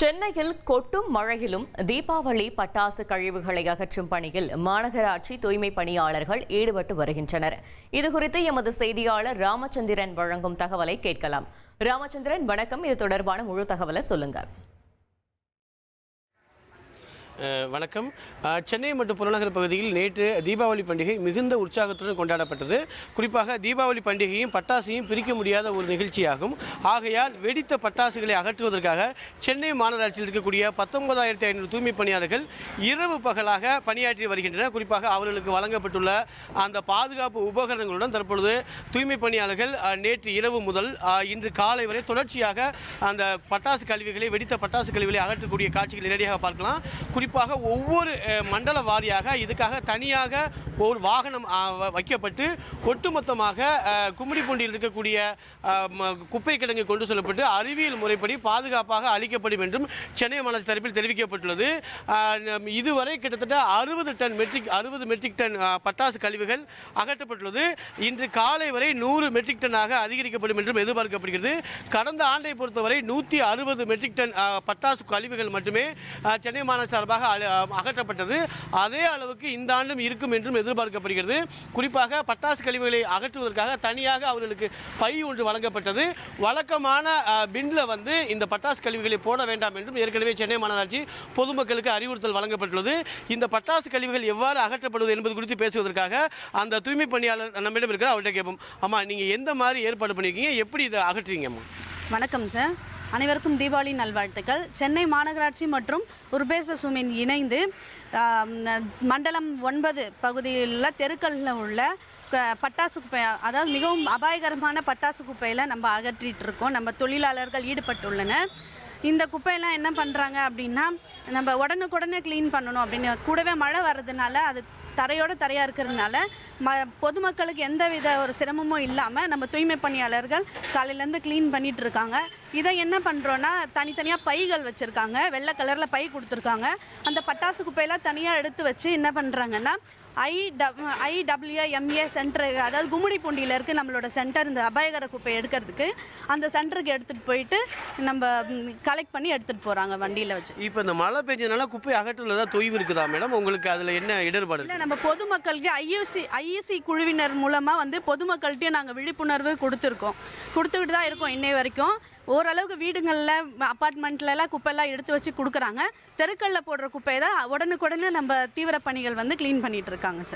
சென்னையில் கொட்டும் மழையிலும் தீபாவளி பட்டாசு கழிவுகளை அகற்றும் பணியில் மாநகராட்சி தூய்மை பணியாளர்கள் ஈடுபட்டு வருகின்றனர். இதுகுறித்து எமது செய்தியாளர் ராமச்சந்திரன் வழங்கும் தகவலை கேட்கலாம். ராமச்சந்திரன், வணக்கம். இது தொடர்பான முழு தகவலை சொல்லுங்க. வணக்கம். சென்னை மற்றும் புறநகர் பகுதியில் நேற்று தீபாவளி பண்டிகை மிகுந்த உற்சாகத்துடன் கொண்டாடப்பட்டது. குறிப்பாக தீபாவளி பண்டிகையும் பட்டாசையும் பிரிக்க முடியாத ஒரு நிகழ்ச்சியாகும். ஆகையால் வெடித்த பட்டாசுகளை அகற்றுவதற்காக சென்னை மாநகராட்சியில் இருக்கக்கூடிய 19,500 தூய்மை பணியாளர்கள் இரவு பகலாக பணியாற்றி வருகின்றனர். குறிப்பாக அவர்களுக்கு வழங்கப்பட்டுள்ள அந்த பாதுகாப்பு உபகரணங்களுடன் தற்பொழுது தூய்மை பணியாளர்கள் நேற்று இரவு முதல் இன்று காலை வரை தொடர்ச்சியாக அந்த பட்டாசு கழிவுகளை வெடித்த பட்டாசு கழிவுகளை அகற்றக்கூடிய காட்சிகள் நேரடியாக பார்க்கலாம். குறிப்பாக ஒவ்வொரு மண்டல வாரியாக இதுக்காக தனியாக ஒரு வாகனம் வைக்கப்பட்டு ஒட்டுமொத்தமாக கும்மிடிப்பூண்டியில் இருக்கக்கூடிய குப்பை கிடங்கு கொண்டு செல்லப்பட்டு அறிவியல் முறைப்படி பாதுகாப்பாக அளிக்கப்படும் என்றும் சென்னை மாநகராட்சி தரப்பில் தெரிவிக்கப்பட்டுள்ளது. இதுவரை கிட்டத்தட்ட 60 மெட்ரிக் டன் பட்டாசு கழிவுகள் அகற்றப்பட்டுள்ளது. இன்று காலை வரை 100 மெட்ரிக் டன்னாக அதிகரிக்கப்படும் என்றும் எதிர்பார்க்கப்படுகிறது. கடந்த ஆண்டை பொறுத்தவரை 160 மெட்ரிக் டன் பட்டாசு கழிவுகள் மட்டுமே சென்னை மாநகராட்சி சார்பாக அகற்றப்பட்டது. அதே அளவுக்கு இந்த ஆண்டும் இருக்கும் என்றும் எதிர்பார்க்கப்படுகிறது. குறிப்பாக பட்டாசு கழிவுகளை அகற்றுவதற்காக தனியாக அவர்களுக்கு பை ஒன்று வழங்கப்பட்டது. வழக்கமான பின்ல இந்த பட்டாசு கழிவுகளை போட வேண்டாம் என்றும் ஏற்கனவே சென்னை மாநகராட்சி பொதுமக்களுக்கு அறிவுறுத்தல் வழங்கப்பட்டுள்ளது. இந்த பட்டாசு கழிவுகள் எவ்வாறு அகற்றப்படுவது என்பது குறித்து பேசுவதற்காக அந்த தூய்மை பணியாளர் நம்மிடம் இருக்கிற அவர்கிட்ட கேட்போம். அம்மா, நீங்க எந்த மாதிரி ஏற்பாடு பண்ணிருக்கீங்க, எப்படி இதை அகற்றுறீங்கம்மா? வணக்கம் சார், அனைவருக்கும் தீபாவளி நல்வாழ்த்துக்கள். சென்னை மாநகராட்சி மற்றும் உர்பேச சுமின் இணைந்து மண்டலம் 9 பகுதியில் உள்ள தெருக்களில் உள்ள பட்டாசு குப்பை, அதாவது மிகவும் அபாயகரமான பட்டாசு குப்பையில் நம்ம அகற்றிட்டு இருக்கோம். நம்ம தொழிலாளர்கள் ஈடுபட்டுள்ளனர். இந்த குப்பையெல்லாம் என்ன பண்ணுறாங்க அப்படின்னா, நம்ம உடனுக்குடனே க்ளீன் பண்ணணும் அப்படின்னு, கூடவே மழை வர்றதுனால அது தரையாக இருக்கிறதுனால பொதுமக்களுக்கு எந்தவித ஒரு சிரமமும் இல்லாமல் நம்ம தூய்மை பணியாளர்கள் காலையிலேருந்து க்ளீன் பண்ணிகிட்டு இருக்காங்க. இதை என்ன பண்ணுறோன்னா, தனித்தனியாக பைகள் வச்சுருக்காங்க, வெள்ளை கலரில் பை கொடுத்துருக்காங்க. அந்த பட்டாசு குப்பையெல்லாம் தனியாக எடுத்து வச்சு என்ன பண்ணுறாங்கன்னா, IWMA சென்டர், அதாவது கும்மிடிப்பூண்டியில் இருக்குது நம்மளோட சென்டர், இந்த அபாயகர குப்பை எடுக்கிறதுக்கு அந்த சென்டருக்கு எடுத்துகிட்டு போயிட்டு நம்ம கலெக்ட் பண்ணி எடுத்துகிட்டு போகிறாங்க வண்டியில் வச்சு. இப்போ இந்த மழை பெஞ்சதுனால குப்பை அகற்றுல தொய்வு இருக்குதா மேடம்? உங்களுக்கு அதில் என்ன இடர்பாடு? இல்லை, நம்ம பொதுமக்களுக்கு ஐஇசி குழுவினர் மூலமாக பொதுமக்கள்கிட்டையும் நாங்கள் விழிப்புணர்வு கொடுத்துக்கிட்டு தான் இருக்கோம். இன்னை வரைக்கும் ஓரளவுக்கு வீடுகளில் அப்பார்ட்மெண்ட்லலாம் குப்பையெல்லாம் எடுத்து வச்சு கொடுக்குறாங்க. தெருக்களில் போடுற குப்பையை தான் உடனுக்குடனே நம்ம தீவிர பணிகள் க்ளீன் பண்ணிகிட்டு இருக்காங்க சார்.